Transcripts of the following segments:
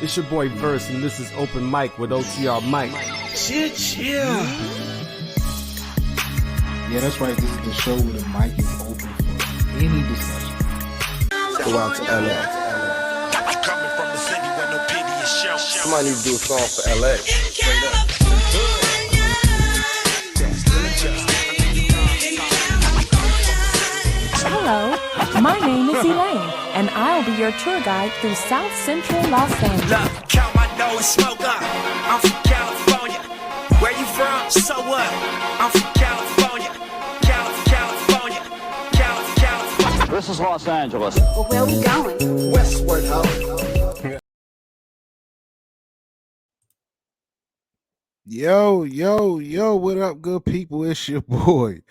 It's your boy Verse, and this is Open Mic with OTR Mike. Chill. Yeah, that's right. This is the show where the mic is open for any discussion. Go out to LA. Coming from the city where no pity is shown. Somebody needs to do a song for LA. Straight up. Hello, my name is Elaine, and I'll be your tour guide through South Central Los Angeles. Look, count my dough and smoke up. I'm from California. Where you from? So what? I'm from California. California. This is Los Angeles. Well, where are we going? Westward, ho. Yo, what up, good people? It's your boy,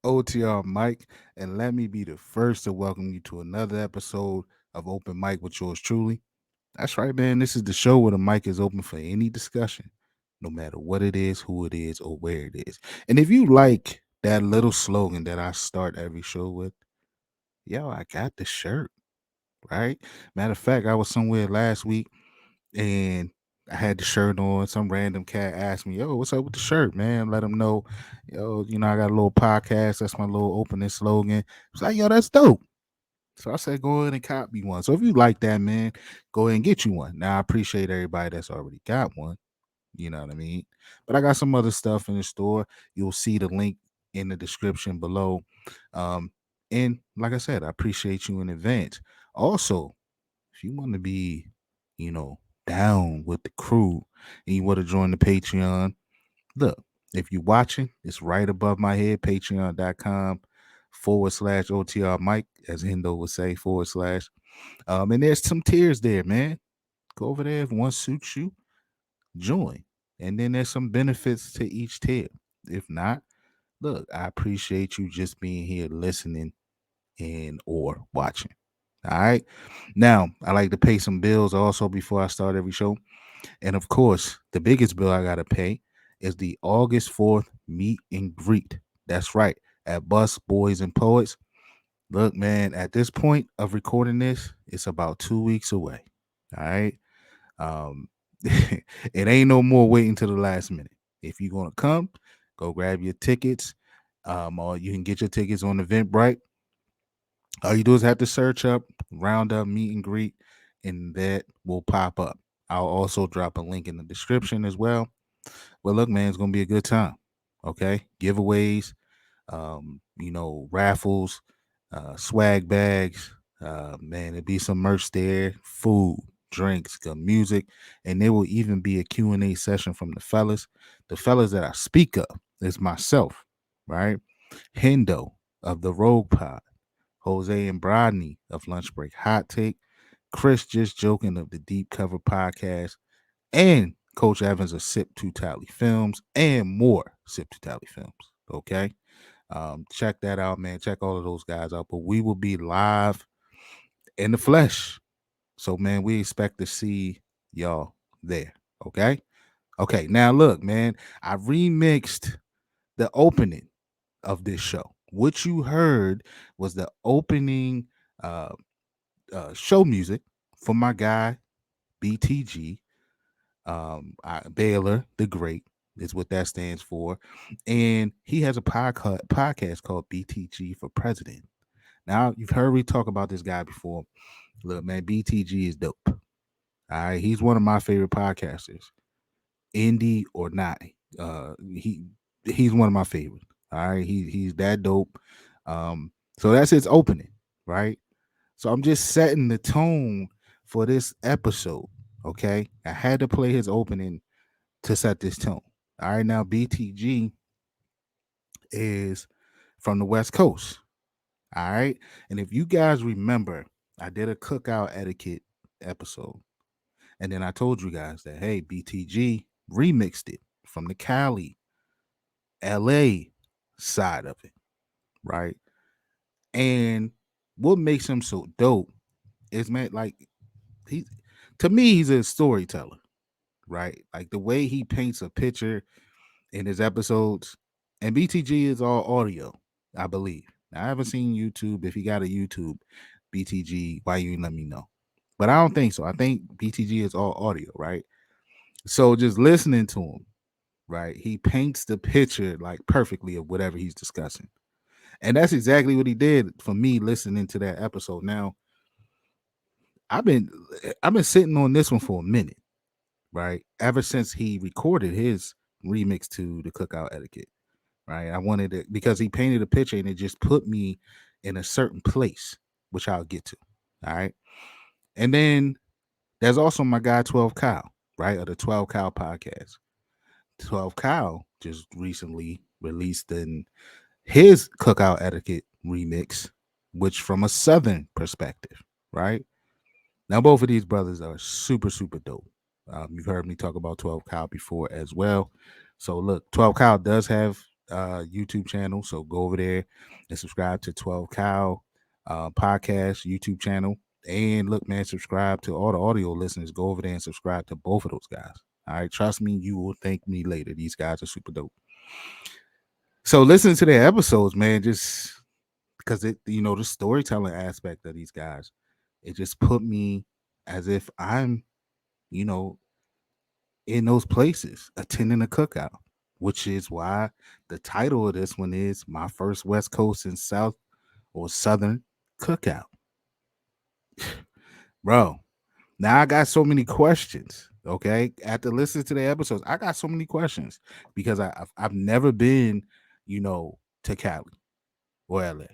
OTR Mike, and let me be the first to welcome you to another episode of Open Mic with yours truly. That's right, man. This is the show where the mic is open for any discussion, no matter what it is, who it is, or where it is. And if you like that little slogan that I start every show with, yo, I got the shirt, right? Matter of fact, I was somewhere last week and I had the shirt on. Some random cat asked me, yo, what's up with the shirt, man? Let them know, yo, I got a little podcast. That's my little opening slogan. It's like, yo, that's dope. So I said, go ahead and copy one. So if you like that, man, go ahead and get you one. Now, I appreciate everybody that's already got one. You know what I mean? But I got some other stuff in the store. You'll see the link in the description below. And like I said, I appreciate you in advance. Also, if you want to be, down with the crew and you want to join the Patreon, look, if you're watching, it's right above my head, patreon.com/OTR Mike, as Hendo would say, /. And there's some tiers there, man. Go over there. If one suits you, join. And then there's some benefits to each tier. If not, look, I appreciate you just being here listening and or watching. All right. Now, I like to pay some bills also before I start every show. And of course, the biggest bill I got to pay is the August 4th meet and greet. That's right. At Bus Boys and Poets. Look, man, at this point of recording this, it's about 2 weeks away. All right. It ain't no more waiting to the last minute. If you're going to come, go grab your tickets. Or you can get your tickets on Eventbrite. All you do is have to search up, round up, meet and greet, and that will pop up. I'll also drop a link in the description as well. Well, look, man, it's going to be a good time. Okay. Giveaways, raffles, swag bags. Man, there'll be some merch there, food, drinks, good music, and there will even be a Q&A session from the fellas. The fellas that I speak of is myself, right? Hendo of the Rogue Pod, Jose and Brodney of Lunch Break Hot Take, Chris Just Joking of the Deep Cover Podcast, and Coach Evans of Sip to Tally Films, and more Sip to Tally Films. Okay. Check that out, man. Check all of those guys out. But we will be live in the flesh. So, man, we expect to see y'all there. Okay. Okay. Now, look, man, I remixed the opening of this show. What you heard was the opening show music for my guy BTG, Baylor the Great is what that stands for, and he has a podcast called BTG for President. Now you've heard me talk about this guy before. Look, man, BTG is dope. All right, he's one of my favorite podcasters, indie or not. He's one of my favorites. All right, he's that dope. So that's his opening, right? So I'm just setting the tone for this episode. Okay, I had to play his opening to set this tone. All right, now BTG is from the West Coast. All right, and if you guys remember, I did a Cookout Etiquette episode, and then I told you guys that, hey, BTG remixed it from the Cali, LA side of it, right? And what makes him so dope is, man, like to me, he's a storyteller, right? Like the way he paints a picture in his episodes, and BTG is all audio, I believe. Now, I haven't seen YouTube. If you got a YouTube, BTG, why you let me know? but I don't think so. I think BTG is all audio, right? So just listening to him, right? He paints the picture like perfectly of whatever he's discussing. And that's exactly what he did for me listening to that episode. Now, I've been sitting on this one for a minute, right? Ever since he recorded his remix to the Cookout Etiquette, right? I wanted it because he painted a picture and it just put me in a certain place, which I'll get to. All right. And then there's also my guy 12 Kyle, right? Of the 12 Kyle podcast. 12 Kyle just recently released his Cookout Etiquette remix, which from a Southern perspective, right? Now, both of these brothers are super, super dope. You've heard me talk about 12 Kyle before as well. So, look, 12 Kyle does have a YouTube channel. So, go over there and subscribe to 12 Kyle podcast YouTube channel. And look, man, subscribe to all the audio listeners. Go over there and subscribe to both of those guys. All right. Trust me, you will thank me later. These guys are super dope. So, listen to their episodes, man, just because the storytelling aspect of these guys, it just put me as if I'm, you know, in those places attending a cookout, which is why the title of this one is My First West Coast and South or Southern Cookout. Bro, now I got so many questions. Okay, after listening to the episodes, I got so many questions because I've never been, to Cali or LA.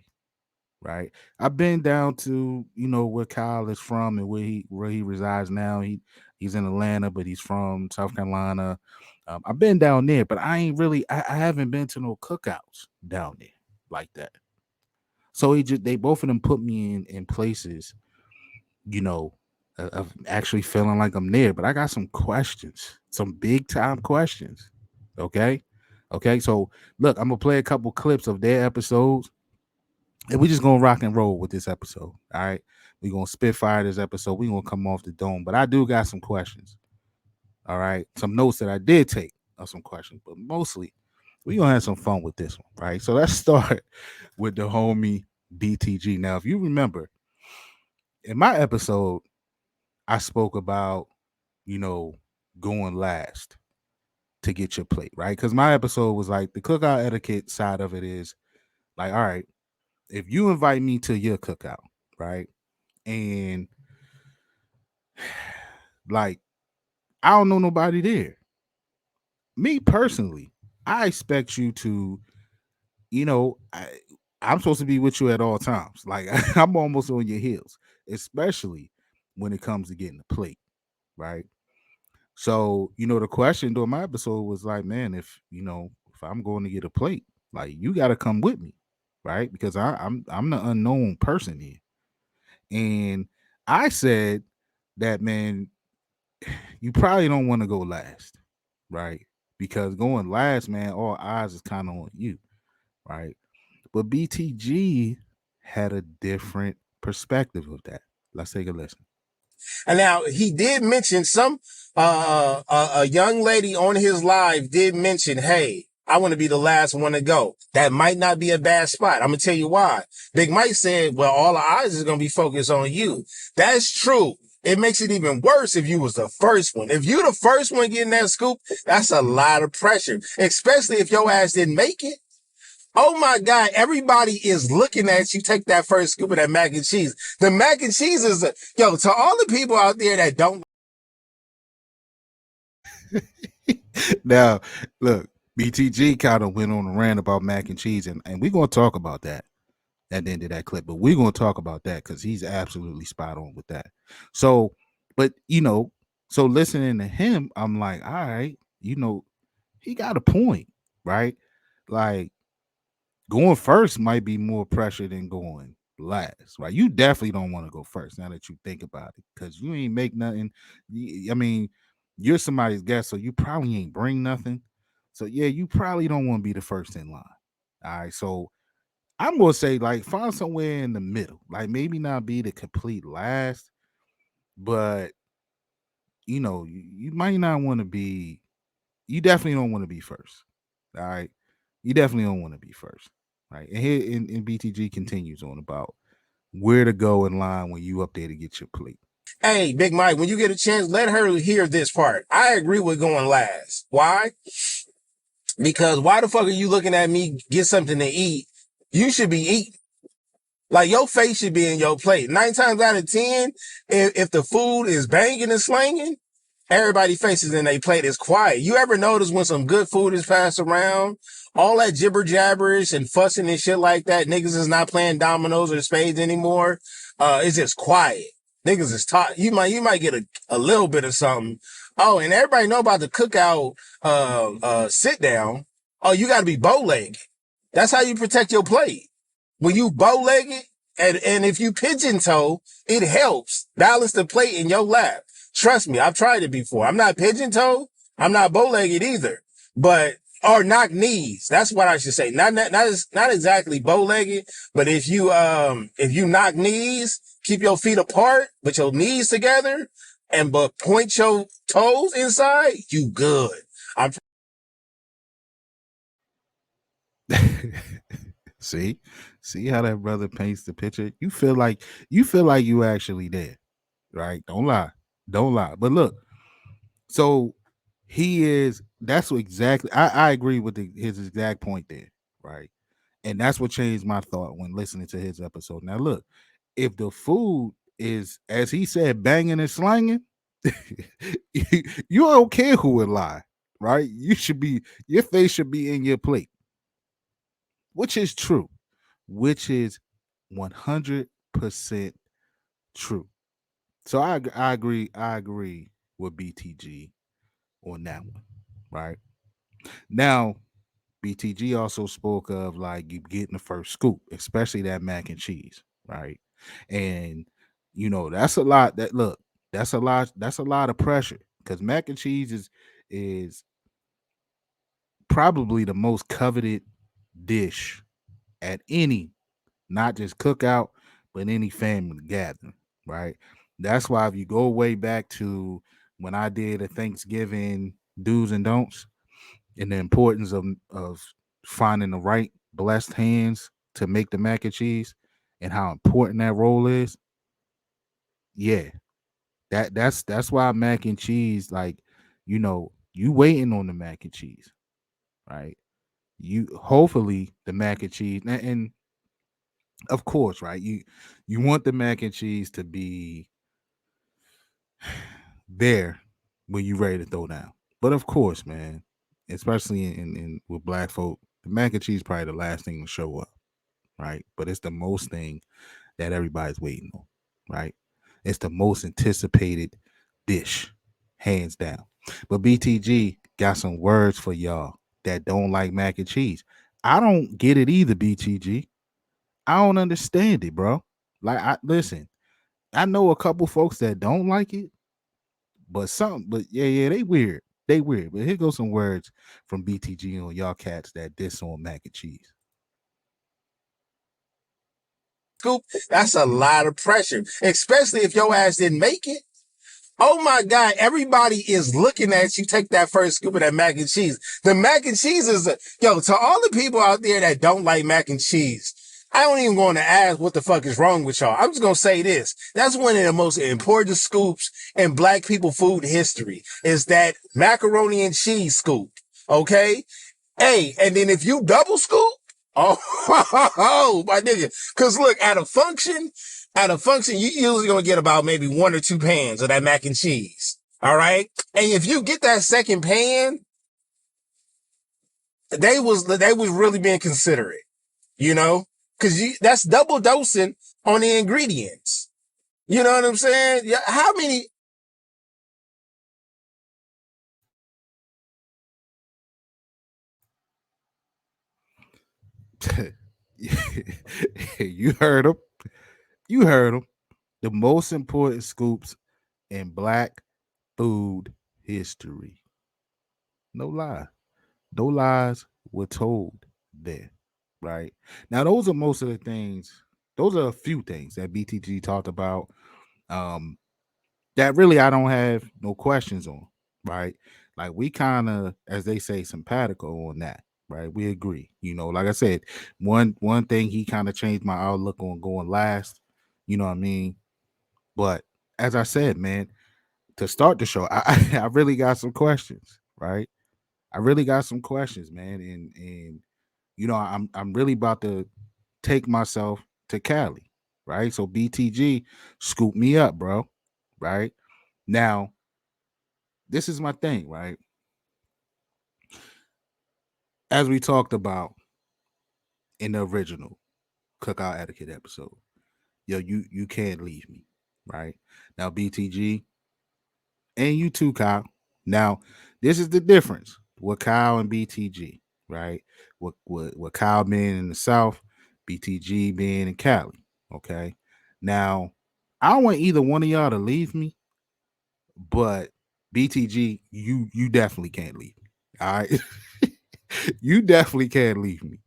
Right. I've been down to, where Kyle is from and where he resides now. He's in Atlanta, but he's from South Carolina. I've been down there, but I haven't been to no cookouts down there like that. So they both of them put me in places, of actually feeling like I'm there. But I got some questions, some big time questions. Okay. Okay. So look, I'm gonna play a couple clips of their episodes. And we're just gonna rock and roll with this episode. All right. We're gonna spitfire this episode. We're gonna come off the dome. But I do got some questions. All right. Some notes that I did take of some questions, but mostly we're gonna have some fun with this one. Right. So let's start with the homie BTG. Now, if you remember, in my episode, I spoke about, going last to get your plate, right? Because my episode was like the cookout etiquette side of it is like, all right, if you invite me to your cookout, right? And like, I don't know nobody there. Me personally, I expect you to, I'm supposed to be with you at all times. Like, I'm almost on your heels, especially when it comes to getting a plate, right? So, the question during my episode was like, man, if I'm going to get a plate, like you got to come with me, right? Because I'm the unknown person here. And I said that, man, you probably don't want to go last, right? Because going last, man, all eyes is kind of on you, right? But BTG had a different perspective of that. Let's take a listen. And now he did mention a young lady on his live did mention, hey, I want to be the last one to go. That might not be a bad spot. I'm going to tell you why. Big Mike said, well, all the eyes is going to be focused on you. That's true. It makes it even worse if you was the first one. If you the first one getting that scoop, that's a lot of pressure, especially if your ass didn't make it. Oh my God, everybody is looking at you take that first scoop of that mac and cheese. The mac and cheese is, to all the people out there that don't. Now, look, BTG kind of went on a rant about mac and cheese, and we're going to talk about that at the end of that clip. But we're going to talk about that because he's absolutely spot on with that. So, but, so listening to him, I'm like, all right, he got a point, right? Like, going first might be more pressure than going last, right? You definitely don't want to go first now that you think about it because you ain't make nothing. I mean, you're somebody's guest, so you probably ain't bring nothing. So, yeah, you probably don't want to be the first in line. All right. So, I'm going to say, like, find somewhere in the middle. Like, maybe not be the complete last, but, you might not want to be, you definitely don't want to be first. All right. You definitely don't want to be first. Right. And here in BTG continues on about where to go in line when you up there to get your plate. Hey, Big Mike, when you get a chance, let her hear this part. I agree with going last. Why? Because why the fuck are you looking at me get something to eat? You should be eating. Like, your face should be in your plate. 9 times out of 10, if the food is banging and slanging, everybody faces in their plate is quiet. You ever notice when some good food is passed around, all that jibber jabberish and fussing and shit like that, niggas is not playing dominoes or spades anymore. It's just quiet. Niggas is taught. You might get a little bit of something. Oh, and everybody know about the cookout, sit down. Oh, you gotta be bow-legged. That's how you protect your plate. When you bow-legged and if you pigeon toe, it helps balance the plate in your lap. Trust me, I've tried it before. I'm not pigeon toe. I'm not bow-legged either, or knock knees. That's what I should say. Not exactly bow-legged, but if you knock knees, keep your feet apart, but your knees together but point your toes inside, you good. See how that brother paints the picture. You feel like you actually there, right? Don't lie. But look, so he is. That's what exactly. I agree with his exact point there, right? And that's what changed my thought when listening to his episode. Now, look, if the food is, as he said, banging and slanging, you don't care who would lie, right? Your face should be in your plate, which is true, which is 100% true. So I agree with BTG on that one, right? Now, BTG also spoke of like you getting the first scoop, especially that mac and cheese, right? And that's a lot. That's a lot of pressure because mac and cheese is probably the most coveted dish at any, not just cookout, but any family gathering, right? That's why if you go way back to when I did a Thanksgiving do's and don'ts and the importance of finding the right blessed hands to make the mac and cheese and how important that role is. Yeah, that's why mac and cheese, like, you waiting on the mac and cheese, right? You hopefully the mac and cheese and of course, right? You want the mac and cheese to be there when you ready to throw down. But of course, man, especially in with black folk, the mac and cheese probably the last thing to show up, right? But it's the most thing that everybody's waiting on, right? It's the most anticipated dish, hands down. But BTG got some words for y'all that don't like mac and cheese. I don't get it either, BTG. I don't understand it, bro. Like, listen, I know a couple folks that don't like it, but yeah, they weird. They weird. But here goes some words from BTG on y'all cats that diss on mac and cheese. Scoop, that's a lot of pressure, especially if your ass didn't make it. Oh my God, everybody is looking at you take that first scoop of that mac and cheese. The mac and cheese is to all the people out there that don't like mac and cheese, I don't even want to ask what the fuck is wrong with y'all. I'm just going to say this. That's one of the most important scoops in black people food history is that macaroni and cheese scoop. Okay. Hey, and then if you double scoop, oh, my nigga. Cause look, at a function, you usually gonna get about maybe 1 or 2 pans of that mac and cheese. All right. And if you get that second pan, they was really being considerate, cause that's double dosing on the ingredients. You know what I'm saying? Yeah. How many? You heard him. You heard him. The most important scoops in black food history. No lie. No lies were told there. Right. Now, those are most of the things, those are a few things that BTG talked about. Um, that really I don't have no questions on, right? Like we kind of, as they say, simpatico on that, right? We agree. Like I said, one thing he kind of changed my outlook on going last, you know what I mean? But as I said, man, to start the show, I really got some questions, right? I really got some questions, man, and I'm really about to take myself to Cali, right? So BTG, scoop me up, bro, right? Now, this is my thing, right? As we talked about in the original Cookout Etiquette episode, yo, you can't leave me, right? Now, BTG and you too, Kyle. Now, this is the difference with Kyle and BTG, right? With Kyle being in the South, BTG being in Cali. Okay. Now, I don't want either one of y'all to leave me, but BTG, you definitely can't leave me. All right. You definitely can't leave me.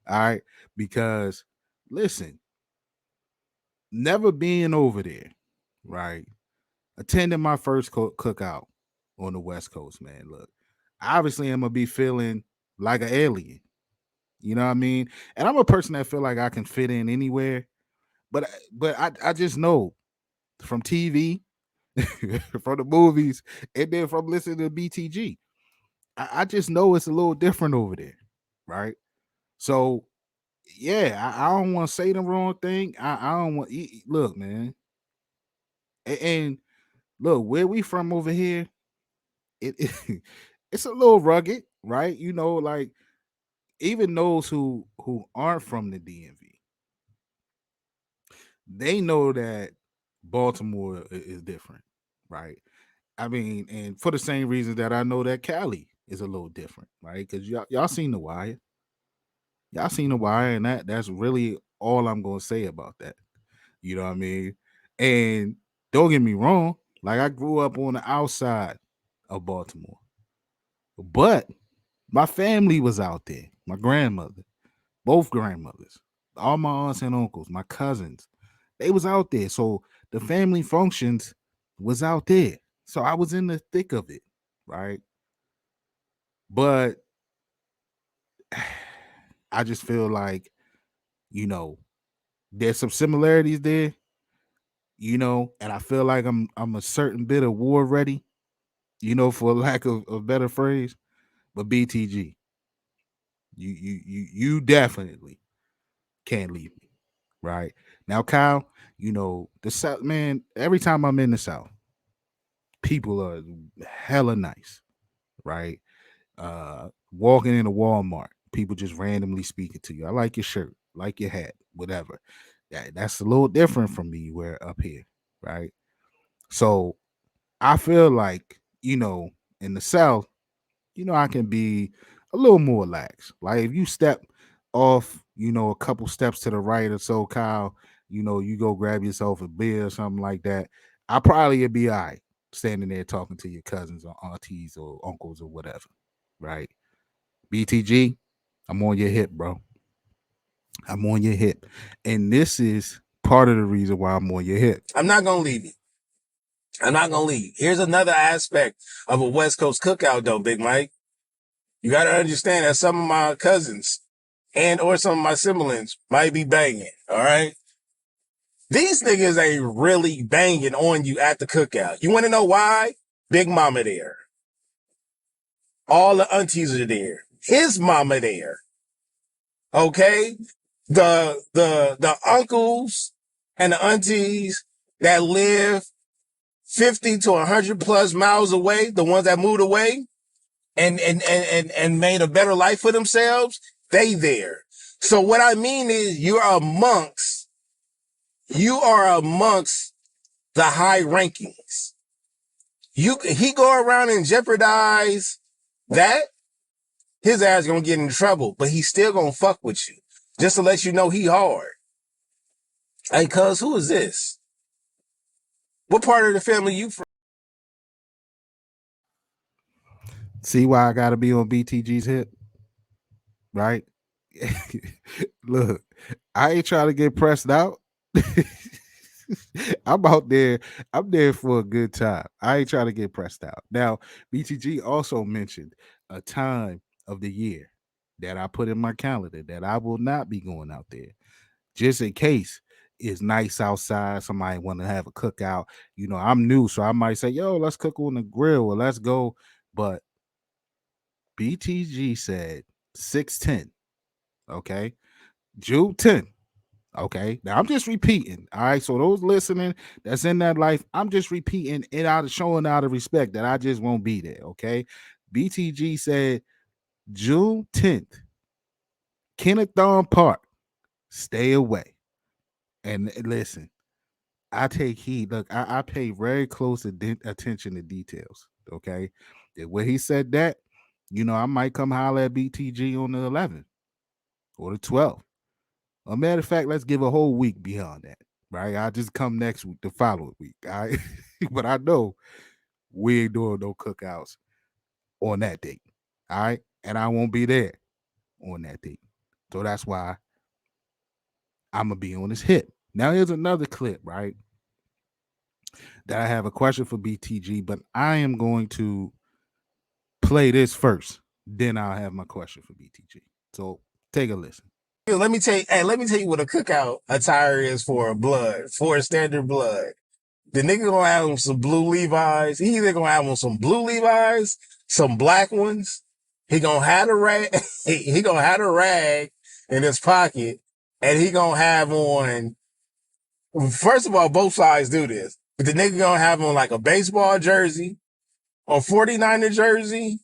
All right. Because listen, never being over there, right? Attending my first cookout on the West Coast, man. Look, obviously I'm gonna be feeling like an alien. You know what I mean? And I'm a person that feel like I can fit in anywhere. But I just know from TV, from the movies, and then from listening to BTG, I just know it's a little different over there, right? So yeah, I don't want to say the wrong thing. I don't want look, man. And look, where we from over here, it it's a little rugged, right? Like even those who aren't from the DMV, they know that Baltimore is different, right? I mean, and for the same reasons that I know that Cali is a little different, right? Because y'all seen the wire, and that's really all I'm gonna say about that. You know what I mean? And don't get me wrong, like I grew up on the outside of Baltimore, but my family was out there. My grandmother, both grandmothers, all my aunts and uncles, my cousins, they was out there. So the family functions was out there. So I was in the thick of it, right? But I just feel like, you know, there's some similarities there, and I feel like I'm a certain bit of war ready, for lack of a better phrase. But BTG, you definitely can't leave me. Right. Now, Kyle, the South, man, every time I'm in the South, people are hella nice, right? Walking in a Walmart, people just randomly speaking to you. I like your shirt, like your hat, whatever. That's a little different from me where up here, right? So I feel like, in the South, I can be a little more lax. Like if you step off, a couple steps to the right or so, Kyle, you go grab yourself a beer or something like that. I probably would be all right standing there talking to your cousins or aunties or uncles or whatever, right? BTG, I'm on your hip, bro. I'm on your hip. And this is part of the reason why I'm on your hip. I'm not gonna leave you. I'm not gonna leave. Here's another aspect of a West Coast cookout, though, Big Mike. You gotta understand that some of my cousins and or some of my siblings might be banging. All right. These niggas ain't really banging on you at the cookout. You want to know why? Big Mama there. All the aunties are there. His mama there. Okay? The uncles and the aunties that live 50 to 100 plus miles away, the ones that moved away and made a better life for themselves, they there. So what I mean is you are amongst the high rankings. He go around and jeopardize that, his ass gonna get in trouble, but he still gonna fuck with you. Just to let you know he hard. Hey, cuz, who is this? What part of the family you from? See why I gotta be on BTG's hip, right? Look, I ain't trying to get pressed out. I'm out there. I'm there for a good time. I ain't trying to get pressed out. Now, BTG also mentioned a time of the year that I put in my calendar that I will not be going out there, just in case it's nice outside. Somebody want to have a cookout. I'm new, so I might say, "Yo, let's cook on the grill or let's go." But BTG said 610. Okay, June 10th. Okay, now I'm just repeating. All right, so those listening that's in that life, I'm just repeating it out of showing out of respect that I just won't be there. Okay, BTG said June 10th, Kennethon Park. Stay away. And listen, I take heed. Look, I pay very close attention to details. Okay, when he said that, I might come holler at BTG on the 11th or the 12th. A matter of fact, let's give a whole week beyond that, right? I'll just come next week, the following week. All right. But I know we ain't doing no cookouts on that date. All right. And I won't be there on that date. So that's why I'm gonna be on his hip. Now here's another clip, right? That I have a question for BTG, but I am going to play this first. Then I'll have my question for BTG. So take a listen. Let me tell you, hey, let me tell you what a cookout attire is for a standard blood. The nigga gonna have him some blue Levi's. He either gonna have him some blue Levi's, some black ones. He gonna have a rag. He gonna have a rag in his pocket, and he gonna have on. First of all, both sides do this, but the nigga gonna have on like a baseball jersey, or 49er jersey,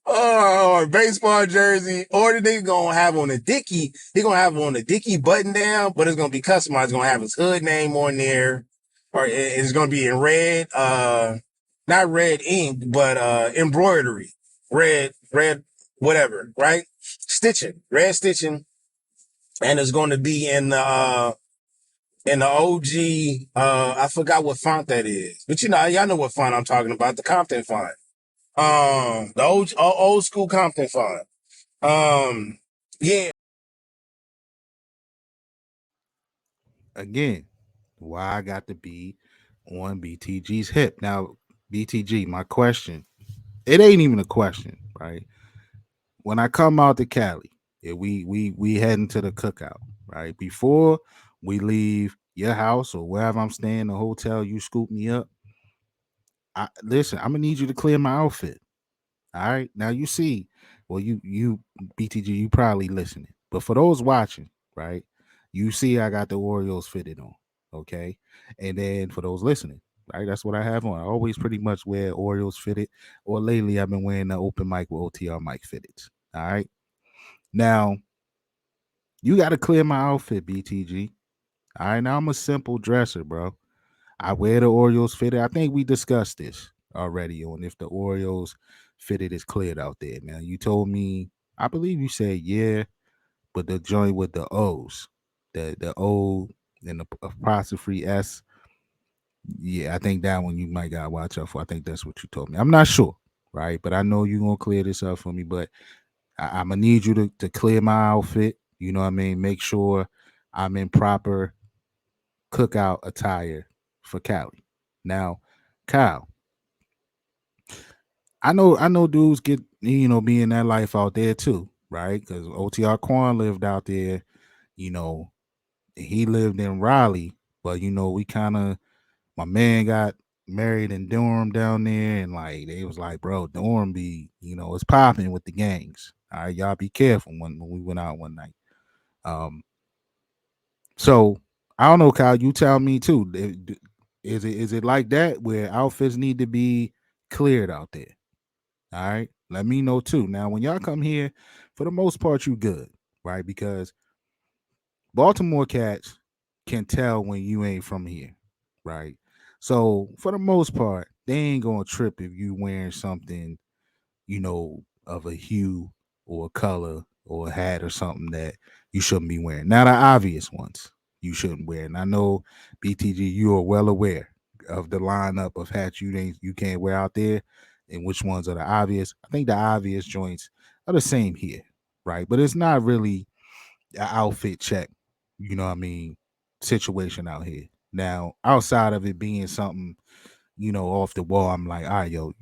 or a baseball jersey, or the nigga gonna have on a Dickie. He gonna have on a Dickie button down, but it's gonna be customized. It's gonna have his hood name on there, or it's gonna be in red, not red ink, but embroidery, red, whatever, right? Red stitching, and it's gonna be in the OG. I forgot what font that is, but y'all know what font I'm talking about, the Compton font. The old school Compton font. Yeah. Again, why I got to be on BTG's hip. Now, BTG, my question, it ain't even a question, right? When I come out to Cali, we heading to the cookout, right? Before we leave your house or wherever I'm staying, the hotel, you scoop me up. Listen, I'm gonna need you to clear my outfit. All right. Now you see, well, you BTG, you probably listening. But for those watching, right, you see I got the Oreos fitted on. Okay. And then for those listening, right, that's what I have on. I always pretty much wear Oreos fitted, or lately I've been wearing the open mic with OTR mic fitted. All right. Now you gotta clear my outfit, BTG. All right. Now I'm a simple dresser, bro. I wear the Oreos fitted. I think we discussed this already on if the Oreos fitted is cleared out there. Now you told me, I believe you said yeah, but the joint with the O's, the O and the apostrophe S, yeah, I think that one you might gotta watch out for. I think that's what you told me. I'm not sure, right? But I know you're gonna clear this up for me. But I'm gonna need you to clear my outfit. You know what I mean? Make sure I'm in proper cookout attire for Cali. Now, Kyle, I know dudes get be in that life out there too, right? Because OTR Quan lived out there, you know, he lived in Raleigh, but we kind of my man got married in Durham down there, and like they was like, bro, Durham be, it's popping with the gangs. All right, y'all be careful when we went out one night. So I don't know, Kyle. You tell me too. Is it like that where outfits need to be cleared out there? All right. Let me know too. Now, when y'all come here, for the most part, you good, right? Because Baltimore cats can tell when you ain't from here, right? So for the most part, they ain't gonna trip if you wearing something, of a hue or a color or a hat or something that you shouldn't be wearing. Now the obvious ones you shouldn't wear. And I know BTG, you are well aware of the lineup of hats you can't wear out there and which ones are the obvious. I think the obvious joints are the same here, right? But it's not really an outfit check, you know what I mean, situation out here. Now, outside of it being something off the wall, I'm like, all right, yo,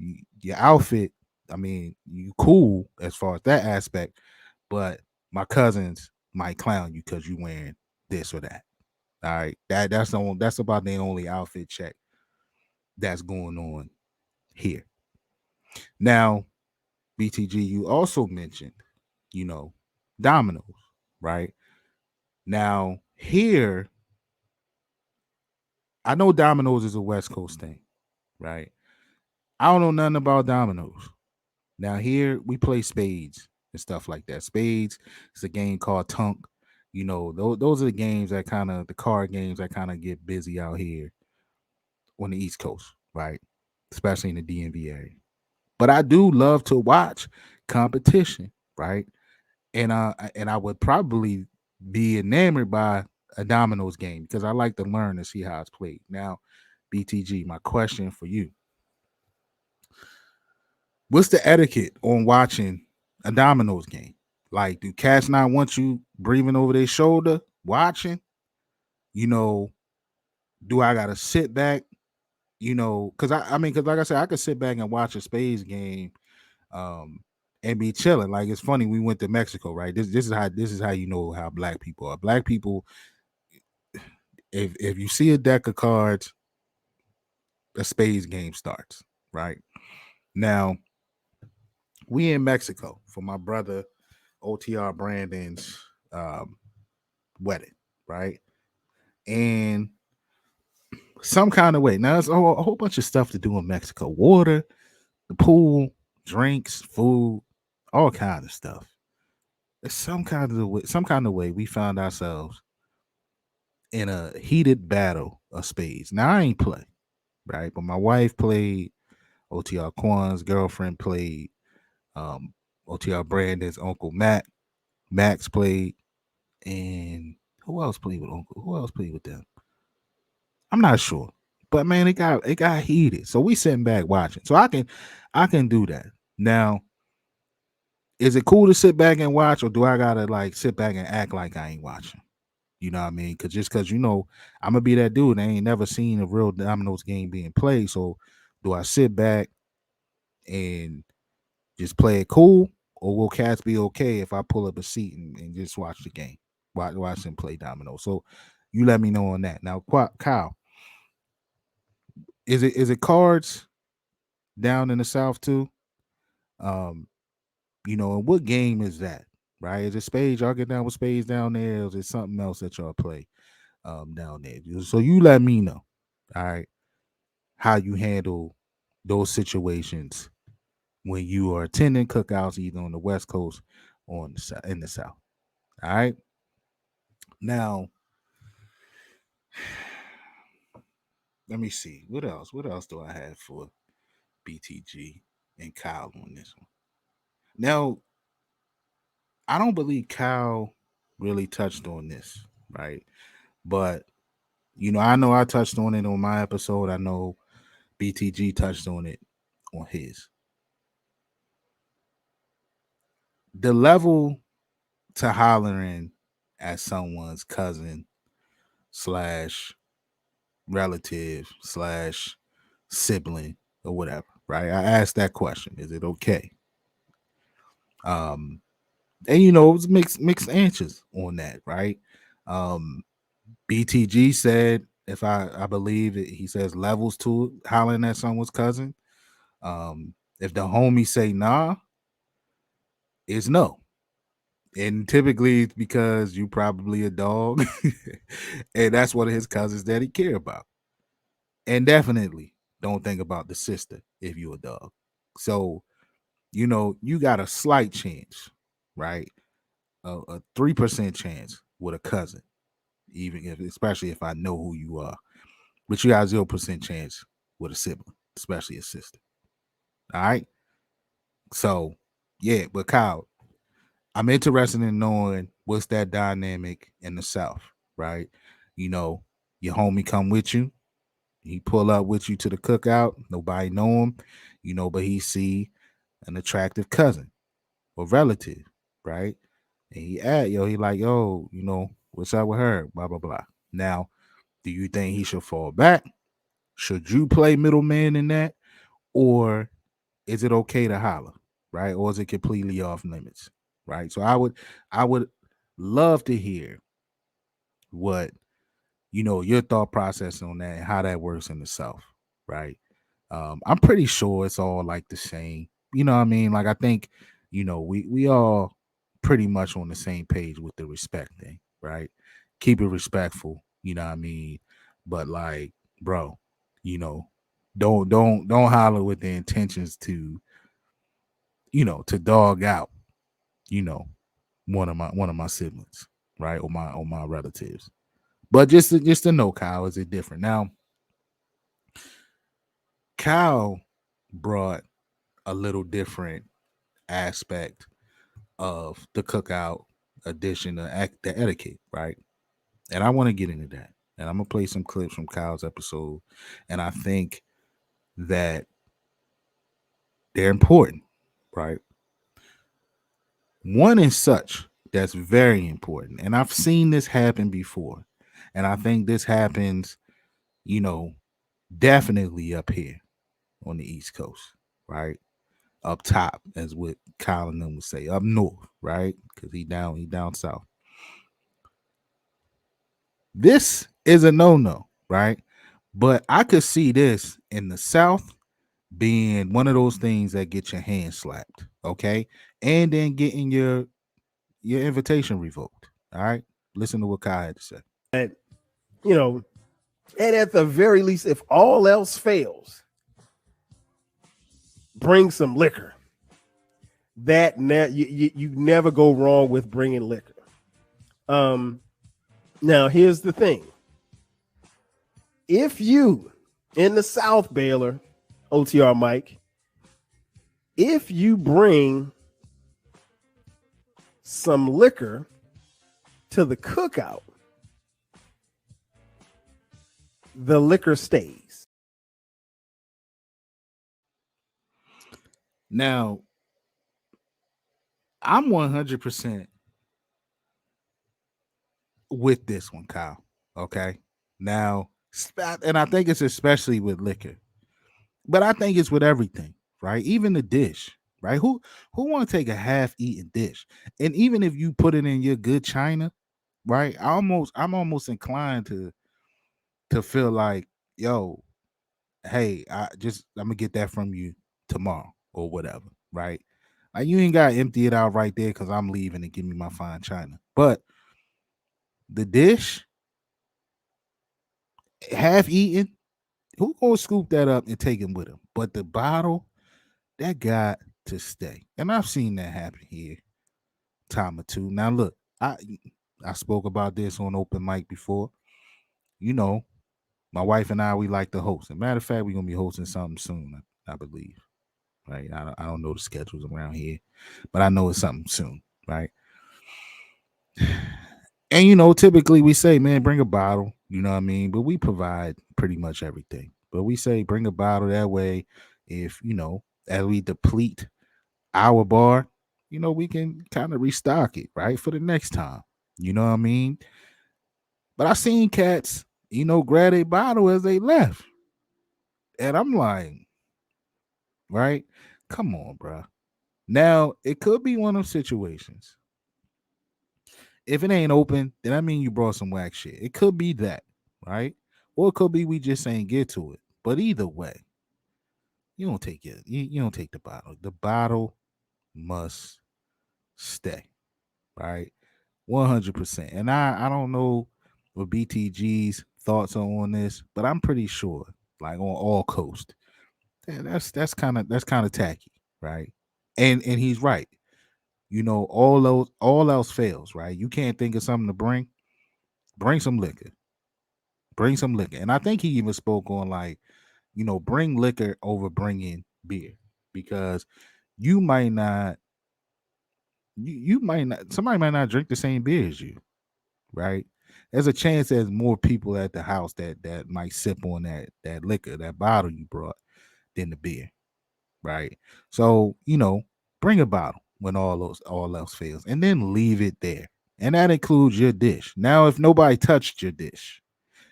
your outfit, I mean, you cool as far as that aspect, but my cousins might clown you because you wearing this or that. All right, that's about the only outfit check that's going on here. Now, BTG, you also mentioned, Domino's, right? Now, here, I know Domino's is a West Coast thing, right? I don't know nothing about Domino's. Now, here we play spades and stuff like that. Spades is a game called Tunk. Those are the games that the card games that kind of get busy out here on the East Coast, right? Especially in the DMV area. But I do love to watch competition, right? And I would probably be enamored by a dominoes game because I like to learn and see how it's played. Now, BTG, my question for you: what's the etiquette on watching a dominoes game? Like, do cats not want you breathing over their shoulder watching? You know, do I gotta sit back? Because because like I said, I could sit back and watch a spades game, and be chilling. Like, it's funny. We went to Mexico, right? This is how you know how black people are. Black people, if you see a deck of cards, a spades game starts, right? Now, we in Mexico for my brother OTR Brandon's wedding, right? And some kind of way. Now, there's a whole bunch of stuff to do in Mexico: water, the pool, drinks, food, all kind of stuff. It's some kind of way we found ourselves in a heated battle of spades. Now, I ain't play, right? But my wife played, OTR Quan's girlfriend played, um, OTR Brandon's uncle Max played, and who else played with Uncle? Who else played with them? I'm not sure. But man, it got heated. So we sitting back watching. So I can do that. Now, is it cool to sit back and watch, or do I gotta like sit back and act like I ain't watching? You know what I mean? Because I'm gonna be that dude. I ain't never seen a real dominoes game being played. So do I sit back and just play it cool, or will cats be okay if I pull up a seat and just watch the game, watch them play domino? So you let me know on that. Now, Kyle, is it cards down in the South too? Um, and what game is that? Right? Is it spades? Y'all get down with spades down there, or is it something else that y'all play down there? So you let me know, all right, how you handle those situations when you are attending cookouts either on the West Coast or in the South. All right. Now, let me see. What else? What else do I have for BTG and Kyle on this one? Now, I don't believe Kyle really touched on this, right? But I know I touched on it on my episode. I know BTG touched on it on his. The level to hollering at someone's cousin slash relative slash sibling or whatever, right? I asked that question: is it okay? Um, and it's mixed answers on that, right? Um, BTG said, if I believe it, he says levels to it, hollering at someone's cousin. If the homie say nah, it's no. And typically it's because you probably a dog, and that's one of his cousins that he care about. And definitely don't think about the sister if you a dog. So, you got a slight chance, right? A 3% chance with a cousin, especially if I know who you are. But you got a 0% chance with a sibling, especially a sister. All right. So, yeah, but Kyle, I'm interested in knowing what's that dynamic in the South, right? Your homie come with you. He pull up with you to the cookout. Nobody know him, but he see an attractive cousin or relative, right? And he like, yo, what's up with her? Blah, blah, blah. Now, do you think he should fall back? Should you play middleman in that? Or is it okay to holler? Right? Or is it completely off limits? Right. So I would Love to hear what your thought process on that and how that works in the South, right? I'm pretty sure it's all like the same. You know what I mean? Like I think, we all pretty much on the same page with the respect thing, right? Keep it respectful, you know what I mean? But like, bro, you know, don't holler with the intentions to, to dog out, you know, one of my siblings, right? Or my relatives. But just to know, Kyle, is it different? Now, Kyle brought a little different aspect of the cookout edition of the etiquette, right? And I want to get into that. And I'm gonna play some clips from Kyle's episode. And I think that they're important, right? One is such that's very important. And I've seen this happen before. And I think this happens, you know, definitely up here on the East Coast, right? Up top, as what Kyle and them would say, up north, right? Because he down south. This is a no-no, right? But I could see this in the South being one of those things that get your hand slapped, okay? And then getting your invitation revoked. All right. Listen to what Kyle had to say. And, and at the very least, if all else fails, bring some liquor. You never go wrong with bringing liquor. Now here's the thing: if you in the South, Baylor, OTR Mike, if you bring some liquor to the cookout, the liquor stays. Now, I'm 100% with this one, Kyle. Okay. Now, and I think it's especially with liquor, but I think it's with everything, right? Even the dish, right? Who want to take a half-eaten dish? And even if you put it in your good china, right? I'm almost inclined to feel like, yo, hey, I'm gonna get that from you tomorrow or whatever, right? Like you ain't gotta empty it out right there because I'm leaving and give me my fine china. But the dish, half eaten, who gonna scoop that up and take him with him? But the bottle, that got to stay. And I've seen that happen here time or two. Now look, I spoke about this on open mic before. You know, my wife and I, we like to host. As a matter of fact, we're gonna be hosting something soon, I believe. Right. I don't know the schedules around here, but I know it's something soon, right? And typically we say, man, bring a bottle, you know what I mean? But we provide pretty much everything. But we say bring a bottle that way, if as we deplete our bar, we can kind of restock it, right? For the next time. You know what I mean? But I seen cats, grab a bottle as they left. And I'm like, right? Come on, bro. Now, it could be one of those situations. If it ain't open, then I mean you brought some whack shit. It could be that, right? Or it could be we just ain't get to it. But either way, you don't take it. You don't take the bottle. The bottle must stay, right? 100%. And I don't know what BTG's thoughts are on this, but I'm pretty sure, like on all coast, that's kind of tacky, right? And he's right. All else fails, right? You can't think of something to bring some liquor. Bring some liquor. And I think he even spoke on like, bring liquor over bringing beer, because you might not somebody might not drink the same beer as you, right? There's a chance there's more people at the house that might sip on that liquor, that bottle you brought, than the beer, right? So, bring a bottle when all else fails, and then leave it there. And that includes your dish. Now, if nobody touched your dish,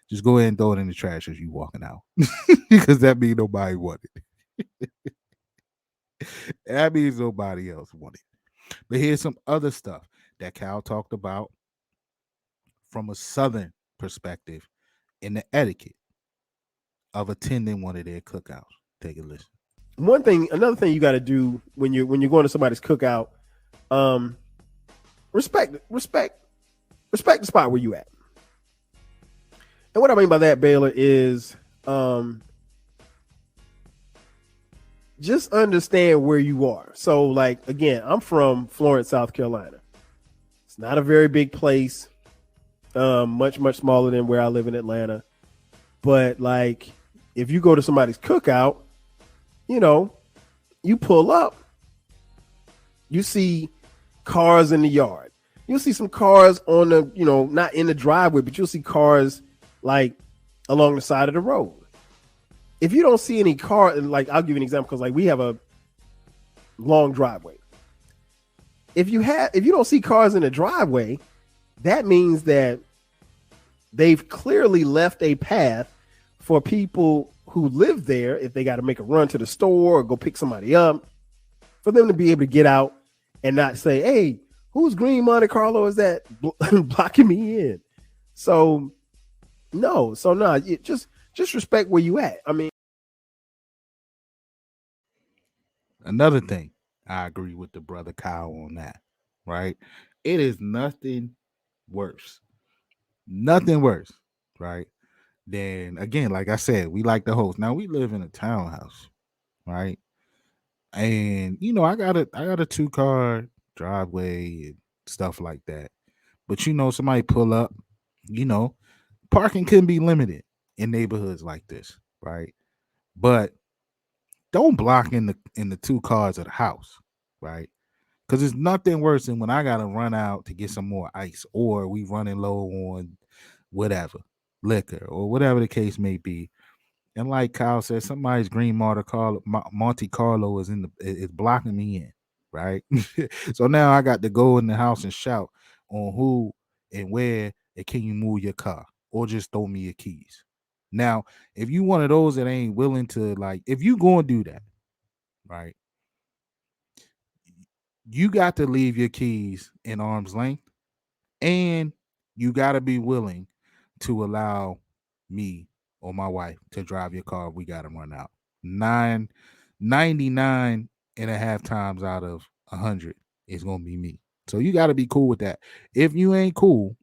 just go ahead and throw it in the trash as you walking out. Because that means nobody wanted it. That means nobody else wanted it. But here's some other stuff that Cal talked about from a Southern perspective in the etiquette of attending one of their cookouts. Take a listen. Another thing you got to do when you're going to somebody's cookout, respect the spot where you at. And what I mean by that, Baylor, is just understand where you are. So, like, again, I'm from Florence, South Carolina. It's not a very big place, much smaller than where I live in Atlanta. But, like, if you go to somebody's cookout, you know, you pull up, you see cars in the yard. You'll see some cars on the, not in the driveway, but you'll see cars like along the side of the road. If you don't see any car, like, I'll give you an example, because like we have a long driveway. If you don't see cars in the driveway, that means that they've clearly left a path for people who live there, if they got to make a run to the store or go pick somebody up, for them to be able to get out and not say, hey, whose green Monte Carlo is that blocking me in? So just respect where you at. I mean, another thing, I agree with the brother Kyle on that, right? It is nothing worse, right? Then again, like I said, we like the host. Now we live in a townhouse, right? And I got a 2-car driveway and stuff like that. But somebody pull up, parking can be limited in neighborhoods like this, right? But don't block in the 2 cars of the house, right? Because it's nothing worse than when I gotta run out to get some more ice, or we running low on whatever, liquor, or whatever the case may be. And like Kyle said, somebody's green Monte Carlo is blocking me in, right? So now I got to go in the house and shout on who and where, and can you move your car, or just throw me your keys. Now, if you one of those that ain't willing to, like, if you gonna do that, right, you got to leave your keys in arm's length, and you got to be willing to allow me or my wife to drive your car. We got to run out. 99 and a half times out of 100 is going to be me. So you got to be cool with that. If you ain't cool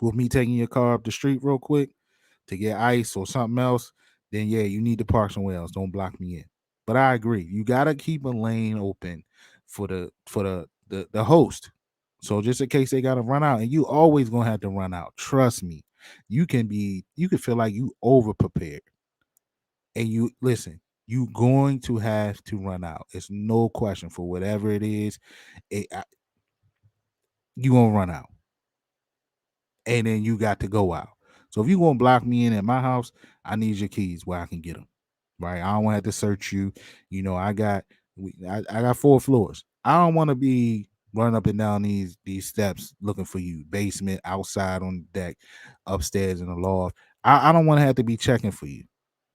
with me taking your car up the street real quick to get ice or something else, then yeah, you need to park somewhere else. Don't block me in. But I agree. You got to keep a lane open for the host. So just in case they got to run out, and you always going to have to run out. Trust me. You can feel like you over prepared. And you going to have to run out. It's no question, for whatever it is. You going to run out. And then you got to go out. So if you going to block me in at my house, I need your keys where I can get them. Right? I don't want to have to search you. I got 4 floors. I don't want to be running up and down these steps looking for you. Basement, outside on the deck, upstairs in the loft. I don't want to have to be checking for you.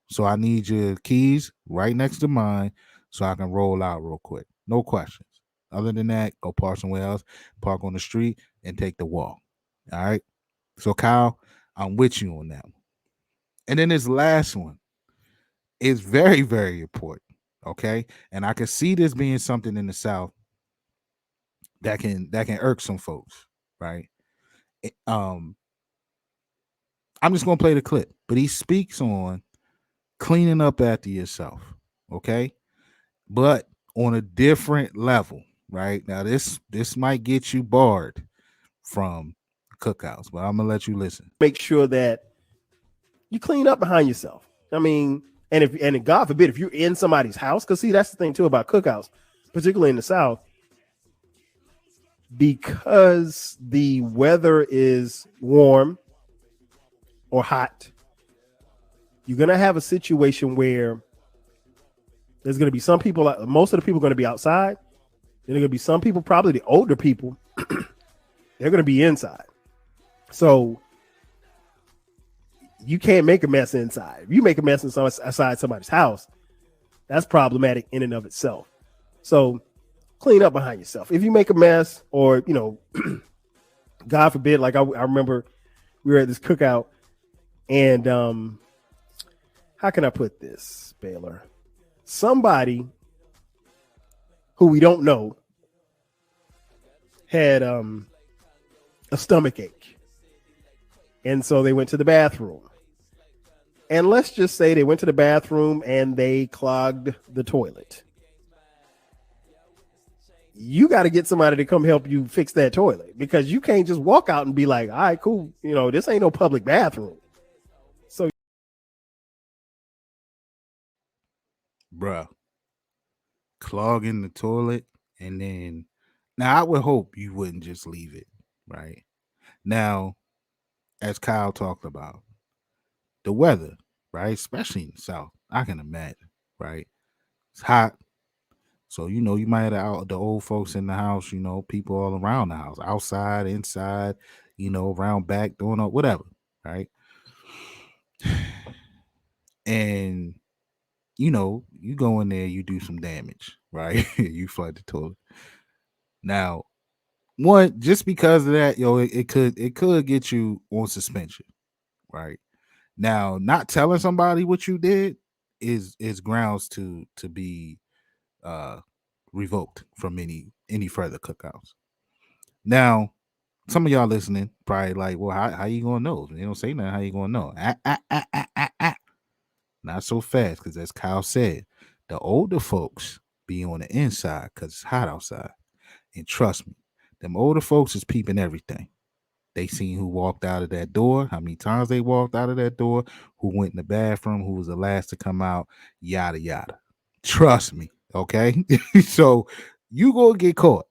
So I need your keys right next to mine so I can roll out real quick. No questions. Other than that, go park somewhere else, park on the street, and take the walk. All right? So, Kyle, I'm with you on that one. And then this last one is very, very important, okay? And I can see this being something in the South that can irk some folks, right? I'm just going to play the clip, but he speaks on cleaning up after yourself, okay? But on a different level, right? Now, this might get you barred from cookouts, but I'm gonna let you listen. Make sure that you clean up behind yourself. I mean, and God forbid, if you're in somebody's house, because see, that's the thing too about cookouts, particularly in the South, because the weather is warm or hot, you're going to have a situation where there's going to be some people, most of the people are going to be outside. Then there are going to be some people, probably the older people, they're going to be inside. So you can't make a mess inside. If you make a mess outside somebody's house, that's problematic in and of itself. So clean up behind yourself. If you make a mess or, God forbid, like I remember we were at this cookout, and how can I put this, Baylor? Somebody who we don't know had a stomach ache, and so they went to the bathroom. And let's just say they went to the bathroom and they clogged the toilet. You got to get somebody to come help you fix that toilet, because you can't just walk out and be like, all right, cool. You know, this ain't no public bathroom. So, Bruh, clogging the toilet, and then now I would hope you wouldn't just leave it, right? Now, as Kyle talked about, the weather, right? Especially in the South, I can imagine, right? It's hot. So, you might have the old folks in the house, people all around the house, outside, inside, around back, doing all, whatever, right? And, you go in there, you do some damage, right? You flood the toilet. Now, one, just because of that, it could get you on suspension, right? Now, not telling somebody what you did is grounds to be uh revoked from any further cookouts. Now, some of y'all listening probably like, well, how you gonna know? They don't say nothing. How you gonna know? Not so fast, because as Kyle said, the older folks be on the inside because it's hot outside. And trust me, them older folks is peeping everything. They seen who walked out of that door, how many times they walked out of that door, who went in the bathroom, who was the last to come out, yada yada. Trust me, okay? So you gonna get caught.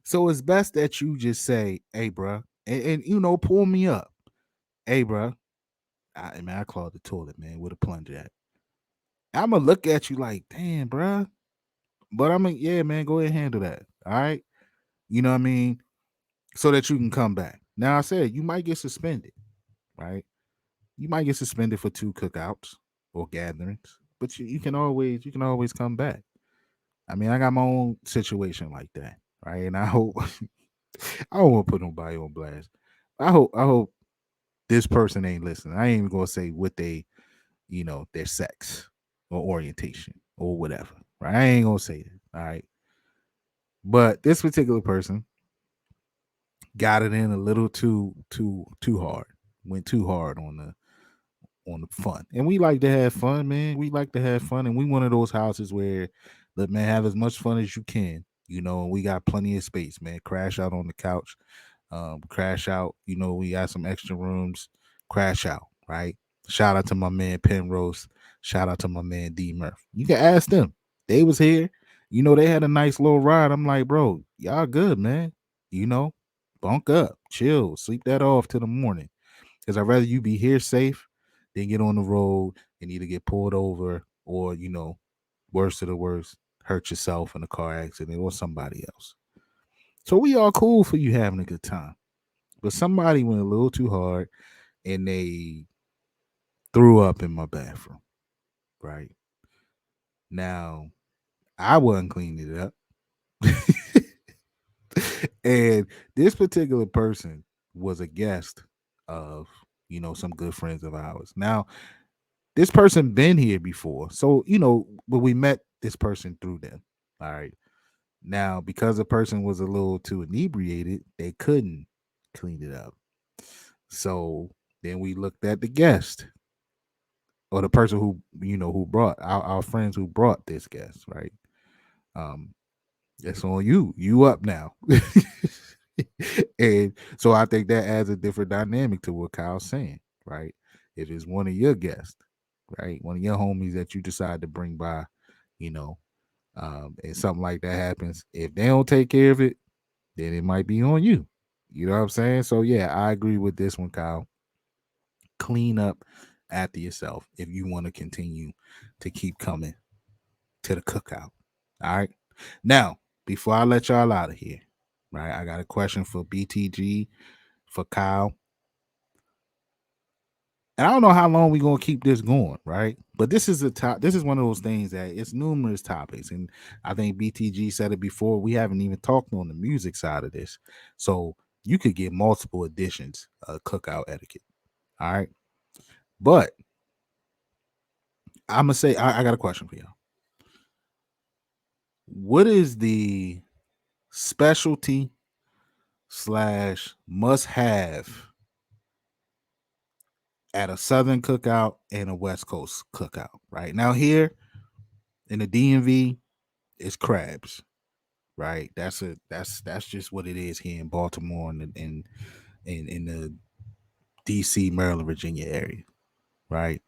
So it's best that you just say, hey, bruh, and pull me up. Hey, bruh, I clogged the toilet, man, with a plunger at. I'm gonna look at you like, damn, bruh. But I'm like, yeah, man, go ahead and handle that. All right. You know what I mean? So that you can come back. Now I said you might get suspended, right? You might get suspended for 2 cookouts or gatherings, but you can always come back. I mean, I got my own situation like that, right? And I hope I don't want to put nobody on blast. I hope this person ain't listening. I ain't even gonna say what their sex or orientation or whatever. Right? I ain't gonna say that. All right. But this particular person got it in a little too hard. Went too hard on the fun. And we like to have fun, man. We like to have fun. And we one of those houses where, look, man, have as much fun as you can. And we got plenty of space, man. Crash out on the couch. Crash out. We got some extra rooms. Crash out, right? Shout out to my man Penrose. Shout out to my man D Murph. You can ask them. They was here. They had a nice little ride. I'm like, bro, y'all good, man. Bunk up, chill, sleep that off till the morning. Because I'd rather you be here safe than get on the road and either get pulled over or, worst of the worst, hurt yourself in a car accident or somebody else. So we all cool for you having a good time. But somebody went a little too hard and they threw up in my bathroom. Right. Now, I wasn't cleaning it up. And this particular person was a guest of, some good friends of ours. Now, this person been here before. So, but we met this person through them. All right. Now, because the person was a little too inebriated, they couldn't clean it up. So then we looked at the guest or the person who brought our friends who brought this guest, right? Um, it's on you. You up now. And so I think that adds a different dynamic to what Kyle's saying, right? If it's one of your guests, right? One of your homies that you decide to bring by, you know, and something like that happens, if they don't take care of it, then it might be on you. You know what I'm saying? So yeah, I agree with this one, Kyle. Clean up after yourself if you want to continue to keep coming to the cookout. All right. Now, before I let y'all out of here, right, I got a question for BTG, for Kyle. And I don't know how long we're gonna keep this going, right? But this is this is one of those things that it's numerous topics. And I think BTG said it before. We haven't even talked on the music side of this. So you could get multiple editions of Cookout Etiquette. All right. But I'm gonna say I got a question for y'all. What is the specialty slash must have at a Southern cookout and a West Coast cookout? Right now, here in the DMV, it's crabs. Right, that's just what it is here in Baltimore and in the DC, Maryland, Virginia area. Right,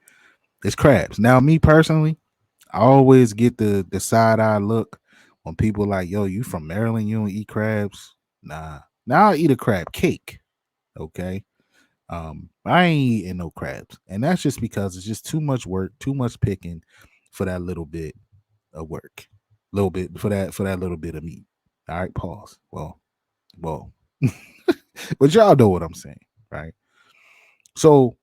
it's crabs. Now, me personally, I always get the side eye look when people like, yo, you from Maryland, you don't eat crabs. Nah. Now I eat a crab cake. Okay. I ain't eating no crabs. And that's just because it's just too much work, too much picking for that little bit of work. Little bit for that little bit of meat. All right, pause. Well. But y'all know what I'm saying, right? So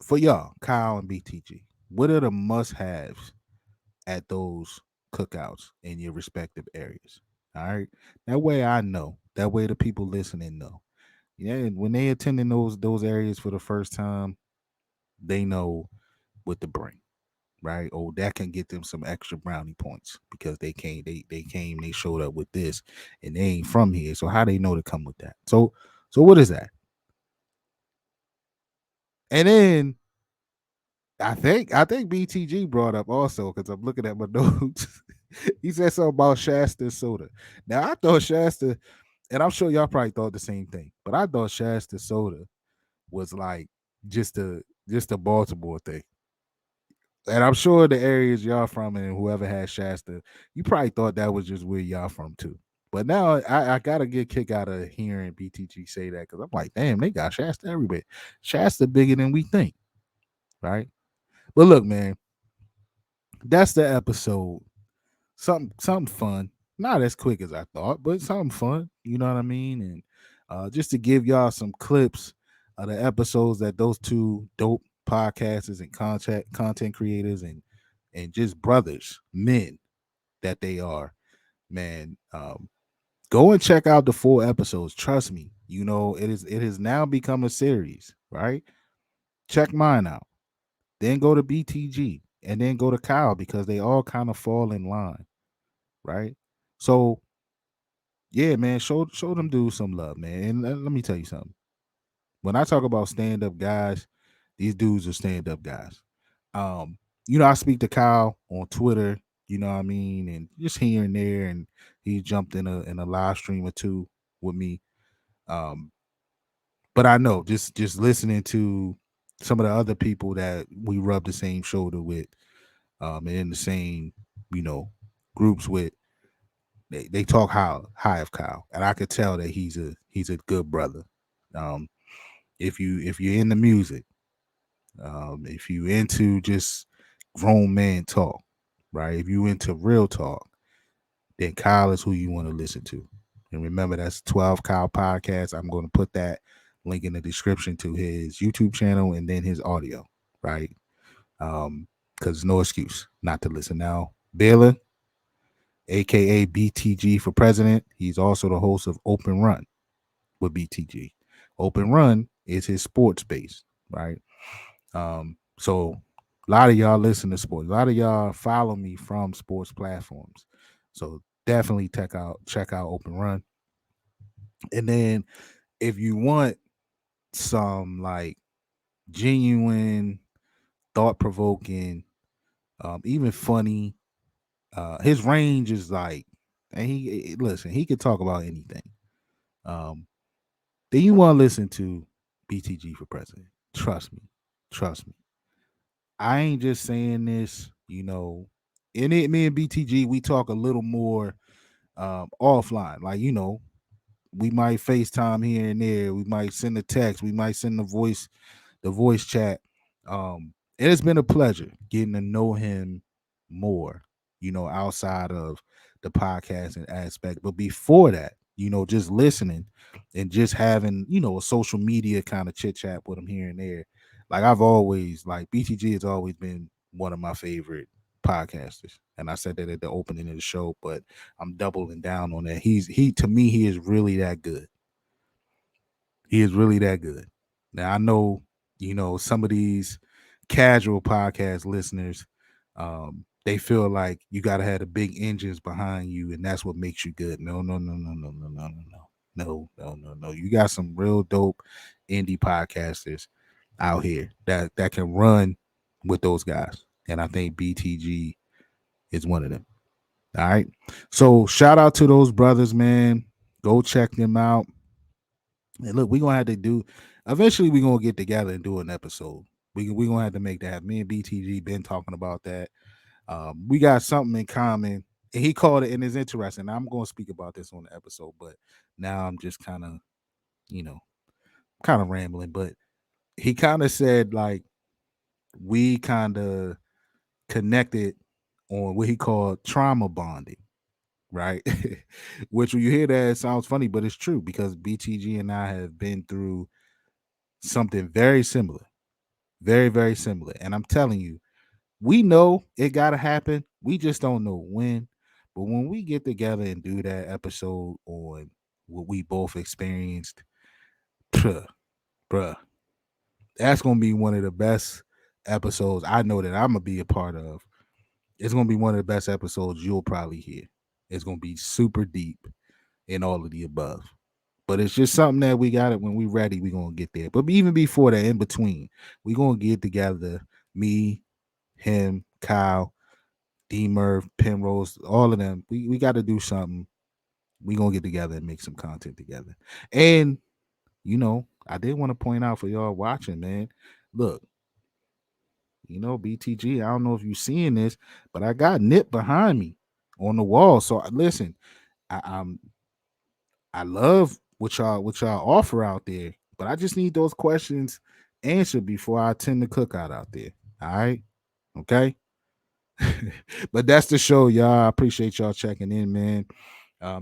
for y'all, Kyle and BTG, what are the must-haves at those cookouts in your respective areas? All right. That way I know. That way the people listening know. Yeah, when they attending those areas for the first time, they know what to bring. Right. Oh, that can get them some extra brownie points because they showed up with this and they ain't from here. So how they know to come with that? So what is that? And then I think BTG brought up also because I'm looking at my notes. He said something about Shasta soda. Now I thought Shasta, and I'm sure y'all probably thought the same thing, but I thought Shasta soda was like just a Baltimore thing. And I'm sure the areas y'all from and whoever had Shasta, you probably thought that was just where y'all from too. But now I gotta get a kick out of hearing BTG say that because I'm like, damn, they got Shasta everywhere. Shasta bigger than we think, right? But look, man, that's the episode. Something fun. Not as quick as I thought, but something fun. You know what I mean? And just to give y'all some clips of the episodes that those two dope podcasters and content creators and just brothers, men that they are, man. Go and check out the full episodes. Trust me, it has now become a series, right? Check mine out. Then go to BTG and then go to Kyle because they all kind of fall in line, right? So yeah, man, show them dudes some love, man. And let me tell you something. When I talk about stand up guys, these dudes are stand up guys. Um, I speak to Kyle on Twitter, you know what I mean, and just here and there, and he jumped in a live stream or two with me. Um, but I know just listening to some of the other people that we rub the same shoulder with, and in the same, you know, groups with, they talk high of Kyle, and I could tell that he's a good brother. Um, if you're into music, if you into just grown man talk, right? If you into real talk, then Kyle is who you want to listen to. And remember, that's 12 Kyle podcast. I'm going to put that link in the description to his YouTube channel and then his audio, right? Because no excuse not to listen. Now, Baylor, aka BTG for president, he's also the host of Open Run with BTG. Open Run is his sports base, right? So a lot of y'all listen to sports. A lot of y'all follow me from sports platforms. So definitely check out Open Run. And then if you want some like genuine, thought provoking, even funny, his range is like, and listen, he could talk about anything. Um, then you want to listen to BTG for president. Trust me. Trust me. I ain't just saying this, in it, me and BTG, we talk a little more offline. Like, we might FaceTime here and there. We might send a text. We might send the voice chat. It has been a pleasure getting to know him more, outside of the podcasting aspect. But before that, just listening and just having, a social media kind of chit chat with him here and there. Like I've always like BTG has always been one of my favorite podcasters. And I said that at the opening of the show, but I'm doubling down on that. He to me, he is really that good. He is really that good. Now I know, some of these casual podcast listeners, they feel like you gotta have the big engines behind you, and that's what makes you good. No, no, no, no, no, no, no, no, no. No, no, no, no. You got some real dope indie podcasters out here that can run with those guys. And I think BTG is one of them. All right. So shout out to those brothers, man. Go check them out. And look, we're gonna have to do eventually we're gonna get together and do an episode. We're gonna have to make that happen. Me and BTG been talking about that. We got something in common. And he called it, and it's interesting. I'm gonna speak about this on the episode, but now I'm just you know, kind of rambling. But he kind of said like we kind of connected on what he called trauma bonding, right? Which when you hear that, it sounds funny, but it's true because BTG and I have been through something very similar, very, very similar. And I'm telling you, we know it got to happen. We just don't know when. But when we get together and do that episode on what we both experienced, bruh, that's going to be one of the best episodes I know that I'm going to be a part of. It's going to be one of the best episodes you'll probably hear. It's going to be super deep in all of the above. But it's just something that we got it when we ready, we're going to get there. But even before that, in between, we're going to get together, me, him, Kyle, D Murph, Penrose, all of them. We got to do something. We're going to get together and make some content together. And, I did want to point out for y'all watching, man. Look, BTG, I don't know if you're seeing this, but I got Nip behind me on the wall. So listen, I'm I love what y'all offer out there, but I just need those questions answered before I attend the cookout out there. All right. Okay. But that's the show, y'all. I appreciate y'all checking in, man.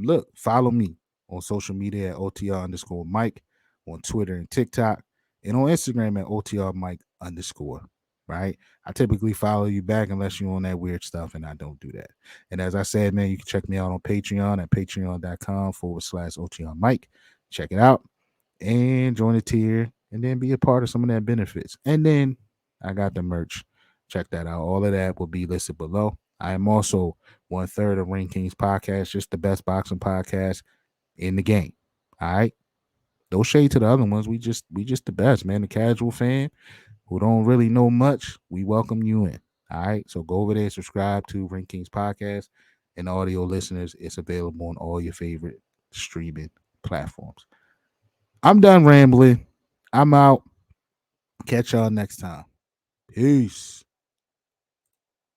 Look, follow me on social media at OTR_Mike on Twitter and TikTok, and on Instagram at OTR_Mike_. Right. I typically follow you back unless you're on that weird stuff, and I don't do that. And as I said, man, you can check me out on Patreon at patreon.com/OTR Mike. Check it out and join the tier and then be a part of some of that benefits. And then I got the merch. Check that out. All of that will be listed below. I am also 1/3 of Ring Kings Podcast, just the best boxing podcast in the game. All right. No shade to the other ones. We just the best, man. The casual fan who don't really know much, we welcome you in. All right. So go over there, subscribe to Ring Kings Podcast, and audio listeners, it's available on all your favorite streaming platforms. I'm done rambling. I'm out. Catch y'all next time. Peace.